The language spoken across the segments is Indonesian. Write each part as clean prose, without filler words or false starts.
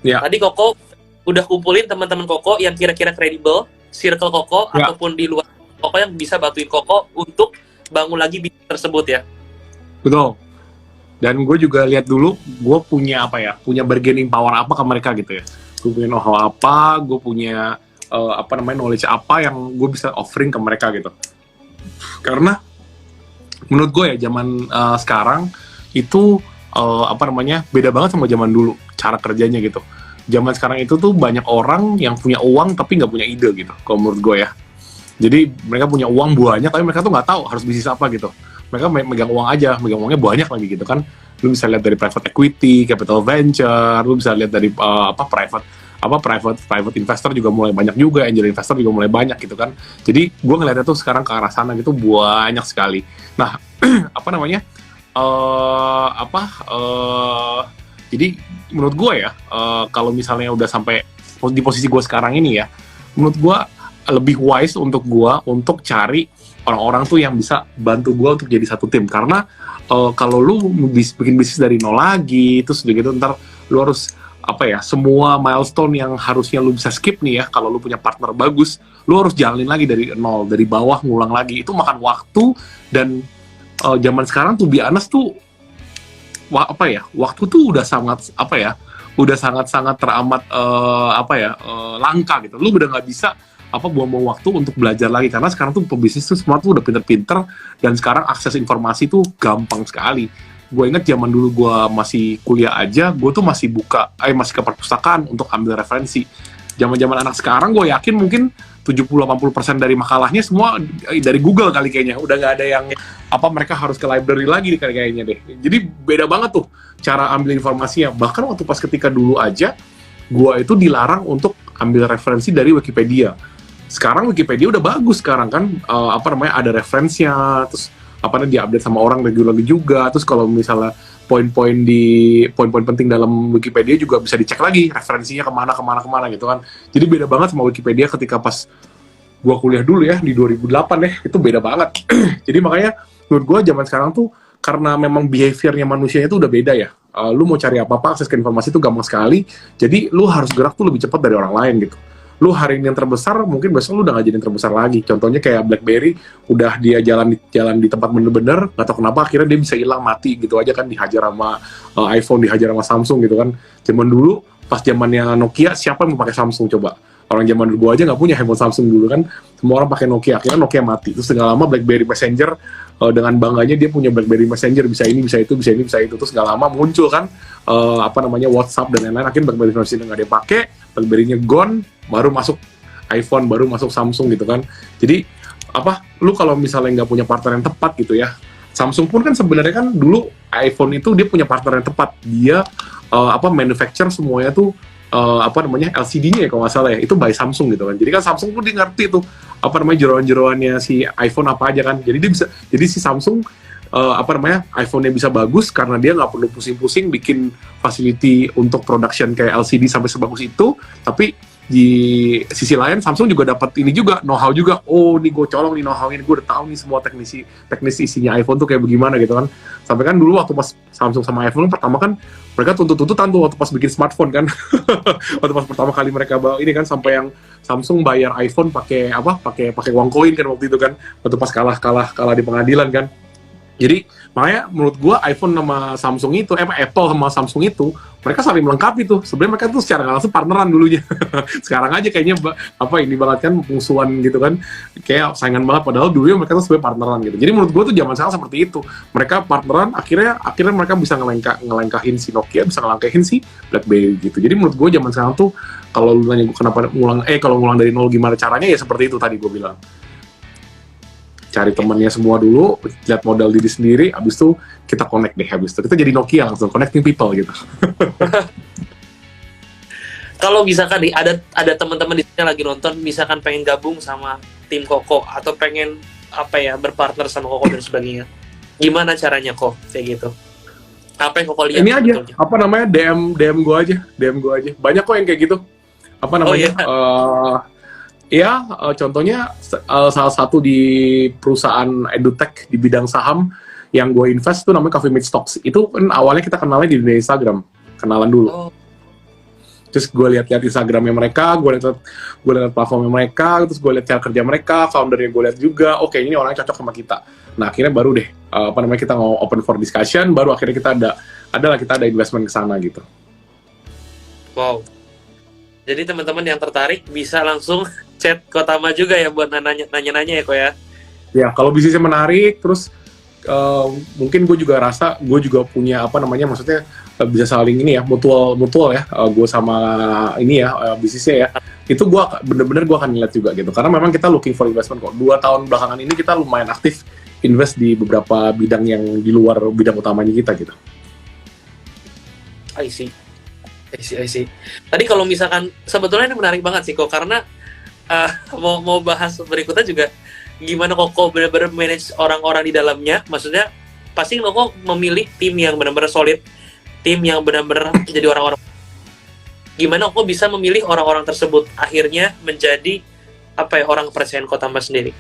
Ya. Tadi Koko udah kumpulin teman-teman Koko yang kira-kira kredibel, circle Koko Ya. ataupun di luar Koko yang bisa bantuin Koko untuk bangun lagi bisnis tersebut ya. Betul. Dan gue juga lihat dulu, gue punya apa ya, punya bargaining power apa ke mereka gitu ya. Gue punya know-how apa, gue punya knowledge apa yang gue bisa offering ke mereka gitu. Karena menurut gue ya zaman sekarang itu beda banget sama zaman dulu cara kerjanya gitu. Zaman sekarang itu tuh banyak orang yang punya uang tapi nggak punya ide gitu. Kalau menurut gue ya. Jadi mereka punya uang banyak tapi mereka tuh nggak tahu harus bisnis apa gitu. Mereka megang uang aja, megang uangnya banyak lagi gitu kan. Lu bisa lihat dari private equity, capital venture, lu bisa lihat dari private investor juga mulai banyak juga, angel investor juga mulai banyak gitu kan. Jadi gue ngeliatnya tuh sekarang ke arah sana gitu banyak sekali. Nah, jadi menurut gue ya, kalau misalnya udah sampai di posisi gue sekarang ini ya, menurut gue lebih wise untuk gue untuk cari orang-orang tuh yang bisa bantu gue untuk jadi satu tim. Karena kalau lu bikin bisnis dari nol lagi, terus begitu ntar lu harus semua milestone yang harusnya lu bisa skip nih ya, kalau lu punya partner bagus, lu harus jalanin lagi dari nol, dari bawah ngulang lagi. Itu makan waktu. Dan zaman sekarang tuh be honest tuh waktu tuh udah sangat sangat teramat langka gitu. Lu udah nggak bisa buang-buang waktu untuk belajar lagi, karena sekarang tuh pebisnis tuh semua tuh udah pinter-pinter, dan sekarang akses informasi tuh gampang sekali. Gue inget zaman dulu gue masih kuliah aja, gue tuh masih masih ke perpustakaan untuk ambil referensi. Zaman-zaman anak sekarang gue yakin mungkin 70-80% dari makalahnya semua dari Google kali kayaknya. Udah nggak ada yang mereka harus ke library lagi kayaknya deh. Jadi beda banget tuh cara ambil informasinya. Bahkan waktu pas ketika dulu aja, gue itu dilarang untuk ambil referensi dari Wikipedia. Sekarang Wikipedia udah bagus sekarang kan, ada referensinya, terus diupdate sama orang regularly juga. Terus kalau misalnya poin-poin penting dalam Wikipedia juga bisa dicek lagi referensinya kemana gitu kan. Jadi beda banget sama Wikipedia ketika pas gua kuliah dulu ya di 2008 ya, itu beda banget. Jadi makanya menurut gua zaman sekarang tuh karena memang behaviornya manusianya itu udah beda ya. Lu mau cari apa-apa, akses ke informasi itu gampang sekali. Jadi lu harus gerak tuh lebih cepat dari orang lain gitu. Lu hari ini yang terbesar, mungkin besok lu udah gak jadi yang terbesar lagi. Contohnya kayak BlackBerry, udah dia jalan di tempat bener-bener, gak tau kenapa akhirnya dia bisa hilang, mati gitu aja kan, dihajar sama iPhone, dihajar sama Samsung gitu kan. Zaman dulu, pas zamannya Nokia, siapa yang mau pakai Samsung coba? Orang zaman dulu aja gak punya handphone Samsung dulu kan, semua orang pakai Nokia, akhirnya Nokia mati. Terus tinggal lama BlackBerry Messenger, dengan bangganya dia punya BlackBerry Messenger, bisa ini, bisa itu, bisa ini, bisa itu. Terus gak lama muncul kan, WhatsApp dan lain-lain, akhirnya BlackBerry Messenger gak ada yang pakai, BlackBerry-nya gone, baru masuk iPhone, baru masuk Samsung gitu kan. Jadi lu kalau misalnya nggak punya partner yang tepat gitu ya, Samsung pun kan sebenarnya kan dulu iPhone itu dia punya partner yang tepat, dia manufacture semuanya tuh LCD-nya ya kalau nggak salah ya, itu by Samsung gitu kan. Jadi kan Samsung pun dia ngerti tuh jeroan-jeroannya si iPhone apa aja kan. Jadi si Samsung iPhone-nya bisa bagus karena dia nggak perlu pusing-pusing bikin facility untuk production kayak LCD sampai sebagus itu. Tapi di sisi lain Samsung juga dapat ini juga, know-how juga. Oh, nih gue colong nih know-how ini, gue udah tahu nih semua teknis isinya iPhone tuh kayak bagaimana gitu kan. Sampai kan dulu waktu pas Samsung sama iPhone pertama kan mereka tuntut-tuntutan tuh waktu pas bikin smartphone kan. Waktu pas pertama kali mereka bawa ini kan, sampai yang Samsung bayar iPhone pakai uang koin kan waktu itu kan. Waktu pas kalah di pengadilan kan. Jadi makanya menurut gue iPhone sama Samsung itu, Apple sama Samsung itu, mereka saling melengkapi tuh. Sebenarnya mereka tuh secara nggak langsung partneran dulunya. Sekarang aja kayaknya ini banget kan, musuhan gitu kan, kayak saingan banget. Padahal dulunya mereka tuh sebenarnya partneran gitu. Jadi menurut gue tuh zaman sekarang seperti itu. Mereka partneran, akhirnya mereka bisa ngelengkahin si Nokia, bisa ngelengkahin si BlackBerry gitu. Jadi menurut gue zaman sekarang tuh, kalau lu nanya kenapa kalau ngulang dari nol gimana caranya, ya seperti itu tadi gue bilang. Cari temannya semua dulu, lihat modal diri sendiri, abis itu kita connect deh, abis itu kita jadi Nokia langsung, connecting people gitu. Kalau misalkan nih ada teman-teman di sini lagi nonton, misalkan pengen gabung sama tim Koko atau pengen berpartner sama Koko dan sebagainya, gimana caranya kok kayak gitu? Apa yang Koko lihat? Ini aja, DM gue aja. Banyak kok yang kayak gitu. Contohnya salah satu di perusahaan edutech di bidang saham yang gue invest itu namanya Coffee Meets Stocks. Itu kan awalnya kita kenalnya di dunia Instagram, kenalan dulu. Terus gue lihat-lihat Instagramnya mereka, gue lihat platformnya mereka, terus gue lihat cara kerja mereka, foundernya gue lihat juga, oke ini orangnya cocok sama kita. Nah akhirnya baru deh, kita mau open for discussion, baru akhirnya kita ada investment ke sana gitu. Wow. Jadi teman-teman yang tertarik bisa langsung chat Kotama juga ya buat nanya-nanya ya kok ya. Ya kalau bisnisnya menarik, terus mungkin gue juga rasa gue juga punya maksudnya bisa saling ini ya, mutual ya, gue sama ini ya, bisnisnya ya, itu gue bener-bener gue akan ngeliat juga gitu, karena memang kita looking for investment kok. 2 tahun belakangan ini kita lumayan aktif invest di beberapa bidang yang di luar bidang utamanya kita gitu. I see. Tadi kalau misalkan sebetulnya ini menarik banget sih kok, karena mau bahas berikutnya juga gimana kok benar-benar manage orang-orang di dalamnya. Maksudnya pasti kok memilih tim yang benar-benar solid, tim yang benar-benar jadi orang-orang. Gimana kok bisa memilih orang-orang tersebut akhirnya menjadi orang kepercayaan Kotama sendiri?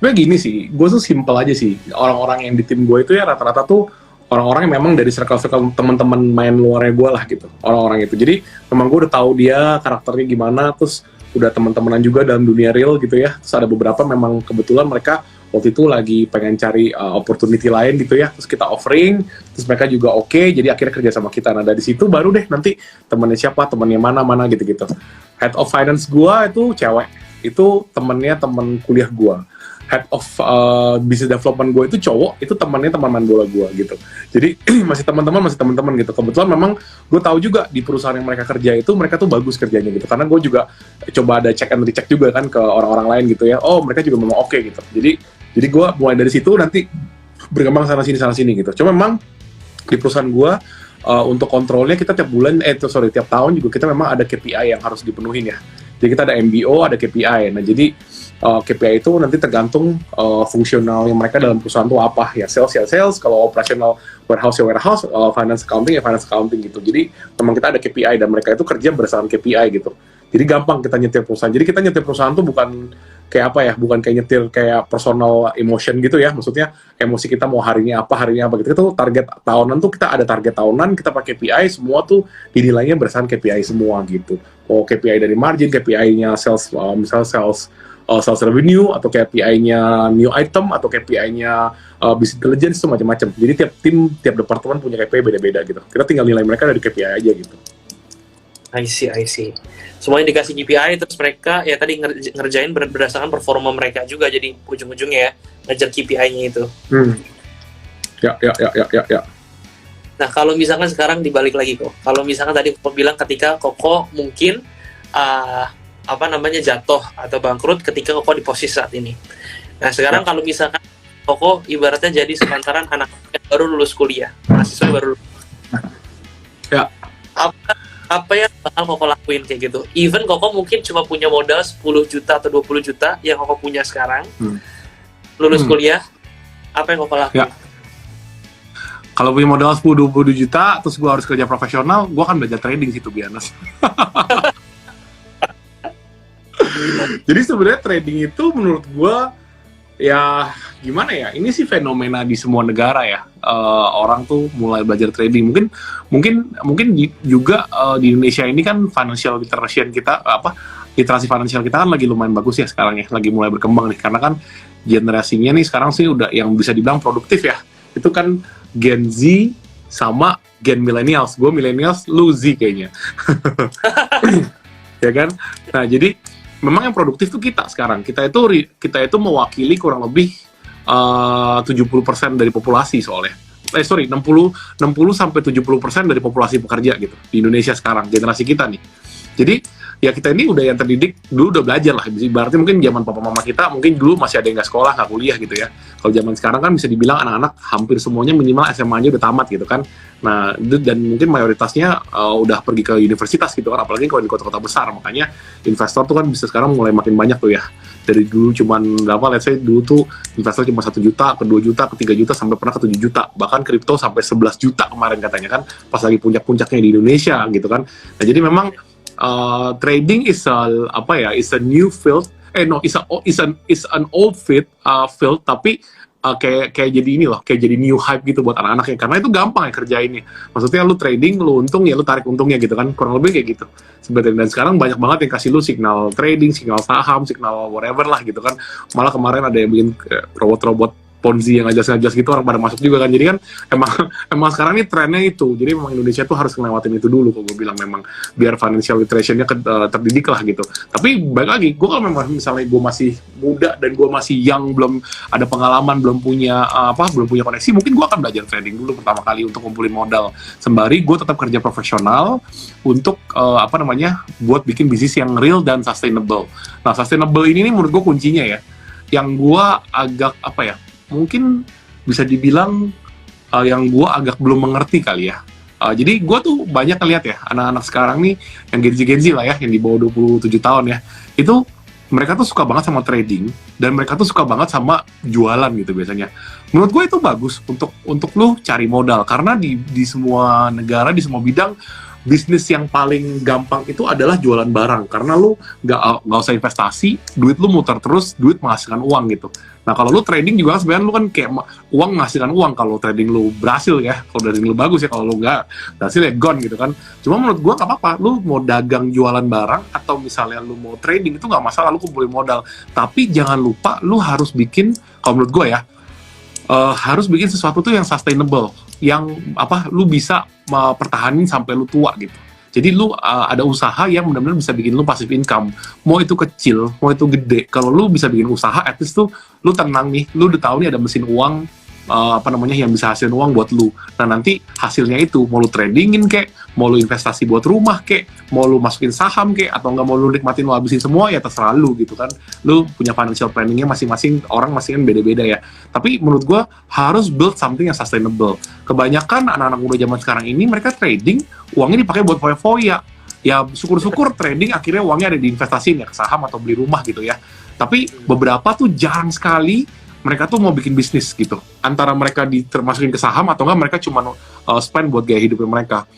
Gue gini sih, gue tuh simple aja sih. Orang-orang yang di tim gue itu ya rata-rata tuh orang-orang yang memang dari circle-circle teman-teman main luarnya gue lah gitu. Orang-orang itu. Jadi memang gue udah tahu dia karakternya gimana, terus udah teman-temanan juga dalam dunia real gitu ya. Terus ada beberapa memang kebetulan mereka waktu itu lagi pengen cari opportunity lain gitu ya. Terus kita offering, terus mereka juga oke, jadi akhirnya kerja sama kita. Nah dari situ baru deh nanti temennya siapa, temennya mana gitu-gitu. Head of finance gue itu cewek, itu temennya temen kuliah gue. Head of business development gue itu cowok, itu temannya teman main bola gue gitu. Jadi masih teman-teman gitu. Kebetulan memang gue tahu juga di perusahaan yang mereka kerja itu mereka tuh bagus kerjanya gitu. Karena gue juga coba ada check and recheck juga kan ke orang-orang lain gitu ya. Oh mereka juga memang oke gitu. Jadi gue mulai dari situ nanti berkembang sana sini gitu. Cuma memang di perusahaan gue untuk kontrolnya kita tiap tahun juga kita memang ada KPI yang harus dipenuhin ya. Jadi kita ada MBO, ada KPI. Nah jadi KPI itu nanti tergantung fungsional yang mereka dalam perusahaan itu apa ya, sales, kalau operational warehouse, finance accounting gitu. Jadi memang kita ada KPI dan mereka itu kerja berdasarkan KPI gitu. Jadi gampang kita nyetir perusahaan. Jadi kita nyetir perusahaan tuh bukan kayak bukan kayak nyetir kayak personal emotion gitu ya. Maksudnya emosi kita mau harinya apa gitu. Itu target tahunan tuh kita ada target tahunan, kita pakai KPI semua tuh dinilainya berdasarkan KPI semua gitu. KPI dari margin, KPI-nya sales, misalnya sales revenue, atau KPI-nya new item, atau KPI-nya business intelligence, itu macam-macam. Jadi tiap departemen punya KPI beda-beda gitu. Kita tinggal nilai mereka dari KPI aja gitu. I see. Semuanya dikasih KPI, terus mereka ya tadi ngerjain berdasarkan performa mereka juga, jadi ujung-ujungnya ya ngejar KPI-nya itu. Ya. Nah kalau misalkan sekarang dibalik lagi kok, kalau misalkan tadi Koko bilang ketika Koko mungkin jatuh atau bangkrut ketika Koko di posisi saat ini. Nah sekarang kalau misalkan Koko ibaratnya jadi sepantaran anak yang baru lulus kuliah, mahasiswa baru lulus. Ya. Apa yang bakal Koko lakuin kayak gitu? Even Koko mungkin cuma punya modal 10 juta atau 20 juta yang Koko punya sekarang, lulus kuliah, apa yang Koko lakuin? Ya. Kalau punya modal 10-20 juta, terus gue harus kerja profesional, gue akan belajar trading sih, to be honest. Jadi sebenarnya trading itu menurut gue, ya gimana ya, ini sih fenomena di semua negara ya. Orang tuh mulai belajar trading. Mungkin juga di Indonesia ini kan financial literacy kita, literasi finansial kita kan lagi lumayan bagus ya sekarang ya, lagi mulai berkembang nih. Karena kan generasinya nih sekarang sih udah yang bisa dibilang produktif ya. Itu kan Gen Z sama Gen Millennials. Gue Millennials, lu Z kayaknya. Ya kan? Nah, jadi memang yang produktif tuh kita sekarang. Kita itu mewakili kurang lebih 70% dari populasi soalnya. 60 sampai 70% dari populasi pekerja gitu di Indonesia sekarang, generasi kita nih. Jadi ya kita ini udah yang terdidik, dulu udah belajar lah. Berarti mungkin zaman papa mama kita mungkin dulu masih ada yang nggak sekolah, nggak kuliah gitu ya. Kalau zaman sekarang kan bisa dibilang anak-anak hampir semuanya minimal SMA-nya udah tamat gitu kan. Nah, dan mungkin mayoritasnya udah pergi ke universitas gitu kan, apalagi kalau di kota-kota besar. Makanya investor tuh kan bisa sekarang mulai makin banyak tuh ya. Dari dulu cuman berapa, let's say dulu tuh investor cuma 1 juta, ke 2 juta, ke 3 juta, sampai pernah ke 7 juta. Bahkan kripto sampai 11 juta kemarin katanya kan, pas lagi puncak-puncaknya di Indonesia gitu kan. Nah, jadi memang trading is a new field. It's an old field, tapi kayak jadi ini loh, kayak jadi new hype gitu buat anak-anaknya, karena itu gampang ya kerjainnya. Maksudnya lu trading, lu untung ya lu tarik untungnya gitu kan, kurang lebih kayak gitu sebenarnya. Dan sekarang banyak banget yang kasih lu signal trading, signal saham, signal whatever lah gitu kan. Malah kemarin ada yang bikin robot-robot Ponzi yang ngajas-ngajas gitu, orang pada masuk juga kan. Jadi kan emang emang sekarang ini trennya itu. Jadi memang Indonesia tuh harus ngelewatin itu dulu, kalau gue bilang, memang biar financial literacy-nya terdidik lah gitu. Tapi balik lagi, gue kalau memang misalnya gue masih muda dan gue masih young, belum ada pengalaman, belum punya belum punya koneksi, mungkin gue akan belajar trading dulu pertama kali untuk ngumpulin modal. Sembari gue tetap kerja profesional untuk buat bikin bisnis yang real dan sustainable. Nah, sustainable ini nih menurut gue kuncinya ya. Yang gue agak mungkin bisa dibilang yang gue agak belum mengerti kali ya. Jadi gue tuh banyak ngeliat ya, anak-anak sekarang nih, yang Gen Z lah ya, yang di bawah 27 tahun ya, itu mereka tuh suka banget sama trading, dan mereka tuh suka banget sama jualan gitu biasanya. Menurut gue itu bagus untuk lu cari modal, karena di semua negara, di semua bidang, bisnis yang paling gampang itu adalah jualan barang, karena lu nggak usah investasi, duit lu muter terus, duit menghasilkan uang gitu. Nah, kalau lu trading juga sebenarnya lu kan kayak uang menghasilkan uang kalau trading lu berhasil ya, kalau trading lu bagus ya, kalau lu nggak berhasil ya gone gitu kan. Cuma menurut gua nggak apa-apa, lu mau dagang jualan barang atau misalnya lu mau trading, itu nggak masalah, lu kumpulin modal. Tapi jangan lupa lu harus bikin, kalau menurut gua ya, harus bikin sesuatu tuh yang sustainable, yang lu bisa pertahanin sampai lu tua gitu. Jadi lu ada usaha yang benar-benar bisa bikin lu passive income. Mau itu kecil, mau itu gede. Kalau lu bisa bikin usaha, at least tuh lu tenang nih, lu udah tahu nih ada mesin uang yang bisa hasilin uang buat lu. Nah, nanti hasilnya itu mau lu tradingin kek, mau lu investasi buat rumah kek, mau lu masukin saham kek, atau enggak mau lu nikmatin lu habisin semua, ya terserah lu gitu kan. Lu punya financial planningnya masing-masing, orang masing kan beda-beda ya. Tapi menurut gua harus build something yang sustainable. Kebanyakan anak-anak muda zaman sekarang ini, mereka trading, uangnya dipakai buat foya-foya. Ya syukur-syukur trading akhirnya uangnya ada diinvestasiin ya ke saham atau beli rumah gitu ya. Tapi beberapa tuh jarang sekali mereka tuh mau bikin bisnis gitu. Antara mereka termasukin ke saham atau enggak mereka cuma spend buat gaya hidupnya mereka.